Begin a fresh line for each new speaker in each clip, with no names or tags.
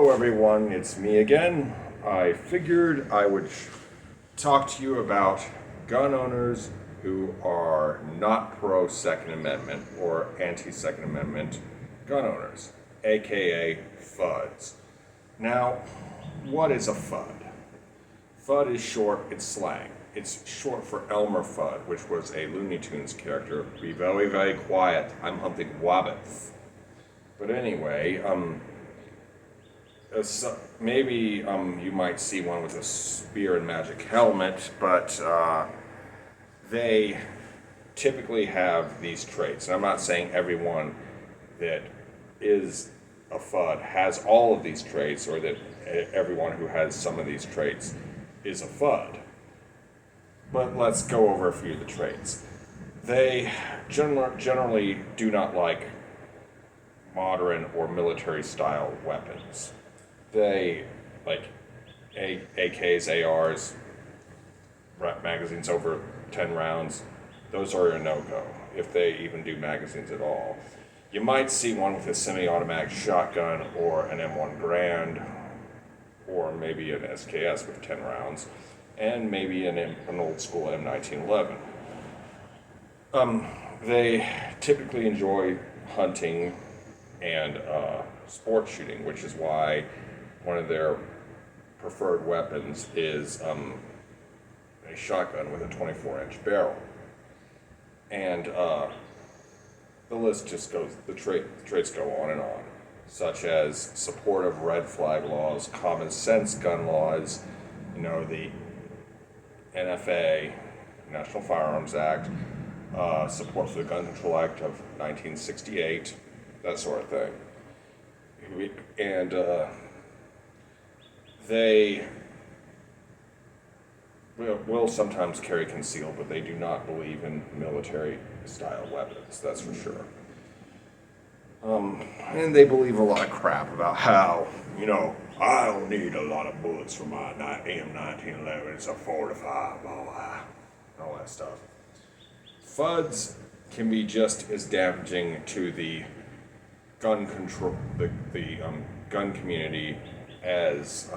Hello everyone, it's me again. I figured I would talk to you about gun owners who are not pro Second Amendment or anti Second Amendment gun owners, aka Fudds. Now, what is a Fudd? Fudd is short, it's slang. It's short for Elmer Fudd, which was a Looney Tunes character. Be very, very quiet, I'm hunting wabbits. But anyway, maybe you might see one with a spear and magic helmet, but they typically have these traits. And I'm not saying everyone that is a Fudd has all of these traits, or that everyone who has some of these traits is a Fudd. But let's go over a few of the traits. They generally do not like modern or military style weapons. They like AKs, ARs, magazines over 10 rounds. Those are a no-go, if they even do magazines at all. You might see one with a semi-automatic shotgun or an M1 Grand, or maybe an SKS with 10 rounds, and maybe an old school M1911. They typically enjoy hunting and sport shooting, which is why one of their preferred weapons is a shotgun with a 24-inch barrel. And the list just goes, the traits go on and on, such as support of red flag laws, common sense gun laws, the NFA, National Firearms Act, support for the Gun Control Act of 1968, that sort of thing. And they will sometimes carry concealed, but they do not believe in military-style weapons, that's for sure. And they believe a lot of crap about how, I don't need a lot of bullets for my M1911, it's a 45, all that stuff. Fudds can be just as damaging to the gun control, the gun community as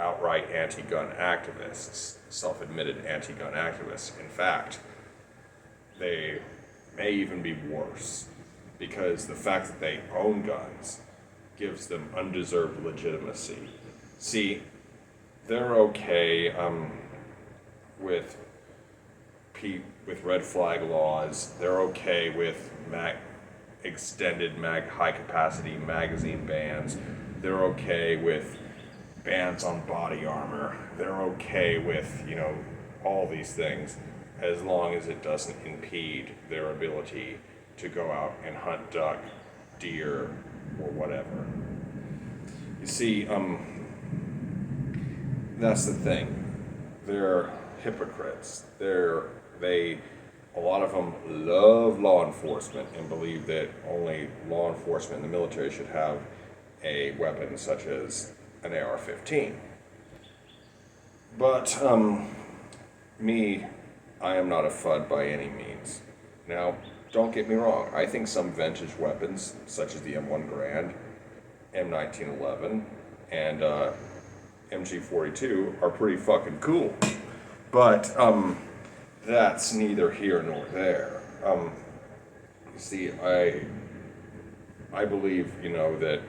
outright anti-gun activists, self-admitted anti-gun activists. In fact, they may even be worse, because the fact that they own guns gives them undeserved legitimacy. See, they're okay with red flag laws. They're okay with extended high capacity magazine bans. They're okay with bans on body armor. They're okay with, all these things, as long as it doesn't impede their ability to go out and hunt duck, deer, or whatever. You see, that's the thing. They're hypocrites. A lot of them love law enforcement and believe that only law enforcement and the military should have a weapon such as an AR-15. But I am not a Fudd by any means. Now, don't get me wrong, I think some vintage weapons, such as the M1 Grand, M1911, and MG42 are pretty fucking cool. But that's neither here nor there. You see, I believe, that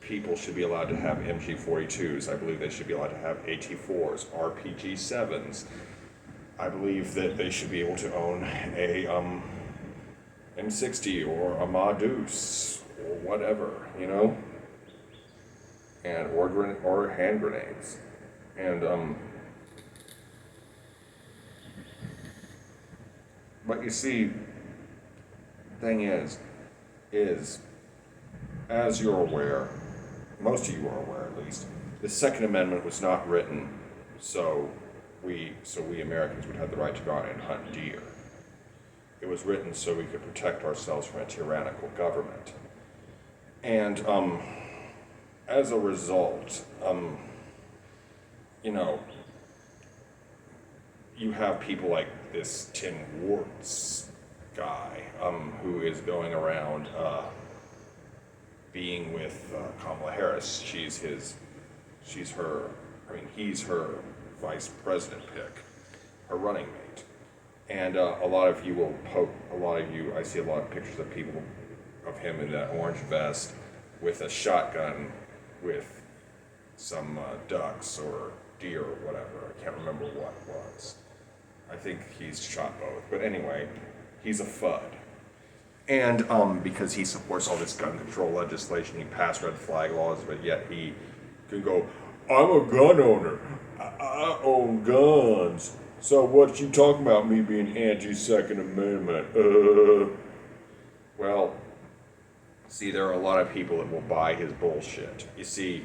people should be allowed to have MG42s. I believe they should be allowed to have AT4s, RPG7s. I believe that they should be able to own a M60 or a Modus or whatever, and or hand grenades. And but you see, the thing is, as you're aware, most of you are aware at least, the Second Amendment was not written so we Americans would have the right to go out and hunt deer. It was written so we could protect ourselves from a tyrannical government. And as a result, you have people like this Tim Wartz guy who is going around being with Kamala Harris. He's her vice president pick, her running mate. And a lot of you, I see a lot of pictures of people, of him in that orange vest with a shotgun with some ducks or deer or whatever. I can't remember what it was. I think he's shot both. But anyway, he's a Fudd. And because he supports all this gun control legislation, he passed red flag laws, but yet he can go, I'm a gun owner. I own guns. So what you talking about me being anti-Second Amendment? Well, see, there are a lot of people that will buy his bullshit. You see,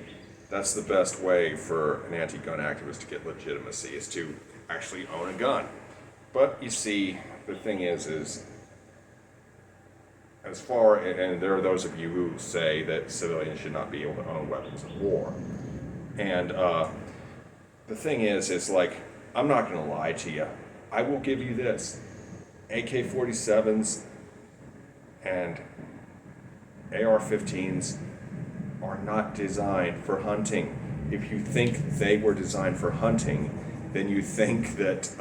that's the best way for an anti-gun activist to get legitimacy, is to actually own a gun. But you see, the thing is and there are those of you who say that civilians should not be able to own weapons in war. And the thing is like, I'm not going to lie to you. I will give you this. AK-47s and AR-15s are not designed for hunting. If you think they were designed for hunting, then you think that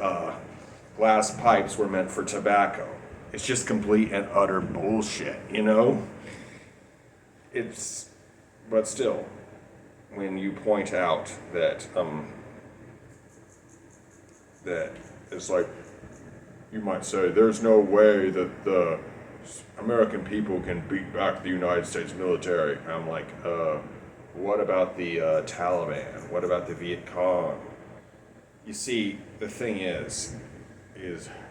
glass pipes were meant for tobacco. It's just complete and utter bullshit, you know? But still, when you point out that it's like, you might say, there's no way that the American people can beat back the United States military. I'm like, what about the Taliban? What about the Viet Cong? You see, the thing is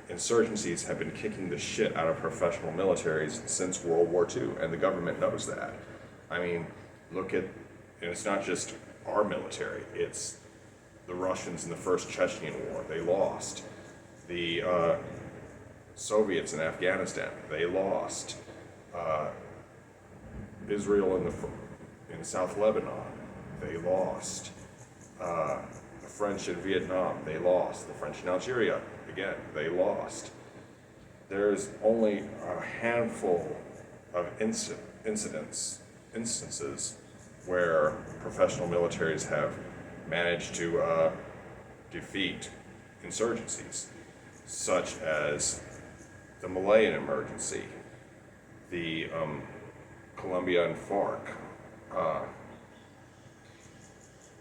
insurgencies have been kicking the shit out of professional militaries since World War II, and the government knows that. I mean, and it's not just our military, it's the Russians in the First Chechen War, they lost. The Soviets in Afghanistan, they lost. Israel in South Lebanon, they lost. The French in Vietnam, they lost. The French in Algeria, again, they lost. There's only a handful of instances where professional militaries have managed to defeat insurgencies, such as the Malayan emergency, the Colombia and FARC.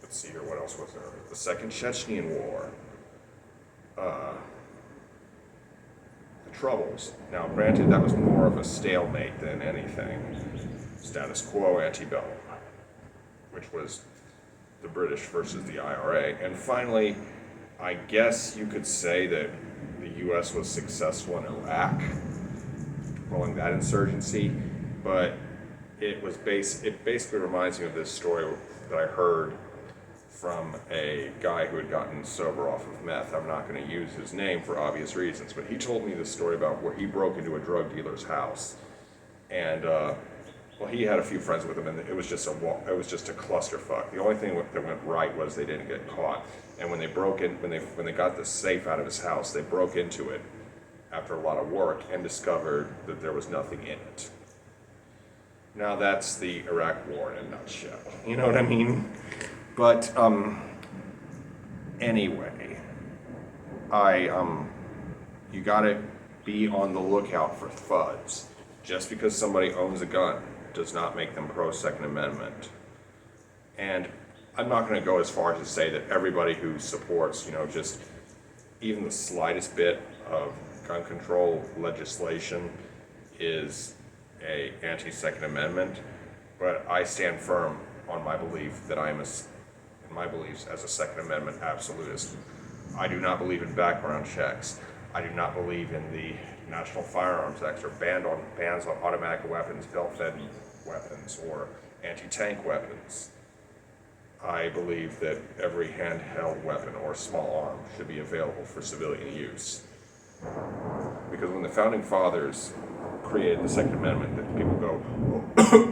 Let's see here, what else was there? The Second Chechen War, the Troubles. Now, granted, that was more of a stalemate than anything. Status quo antebellum, which was the British versus the IRA. And finally, I guess you could say that the U.S. was successful in Iraq, rolling that insurgency, but it basically reminds me of this story that I heard from a guy who had gotten sober off of meth. I'm not going to use his name for obvious reasons, but he told me this story about where he broke into a drug dealer's house, and he had a few friends with him, and it was just a clusterfuck. The only thing that went right was they didn't get caught. And when they got the safe out of his house, they broke into it after a lot of work and discovered that there was nothing in it. Now that's the Iraq War in a nutshell. You know what I mean? But anyway, you gotta be on the lookout for Fudds. Just because somebody owns a gun does not make them pro-Second Amendment. And I'm not going to go as far as to say that everybody who supports, just even the slightest bit of gun control legislation is a anti-Second Amendment, but I stand firm on my belief that in my beliefs as a Second Amendment absolutist. I do not believe in background checks. I do not believe in the National Firearms Act or bans on automatic weapons, belt-fed weapons, or anti-tank weapons. I believe that every handheld weapon or small arm should be available for civilian use. Because when the Founding Fathers created the Second Amendment, that people go,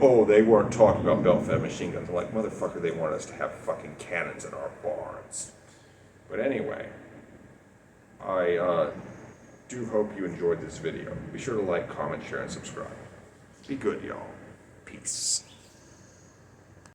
oh, they weren't talking about belt-fed machine guns. I'm like, motherfucker, they want us to have fucking cannons in our barns. But anyway, I do hope you enjoyed this video. Be sure to like, comment, share, and subscribe. Be good, y'all. Peace.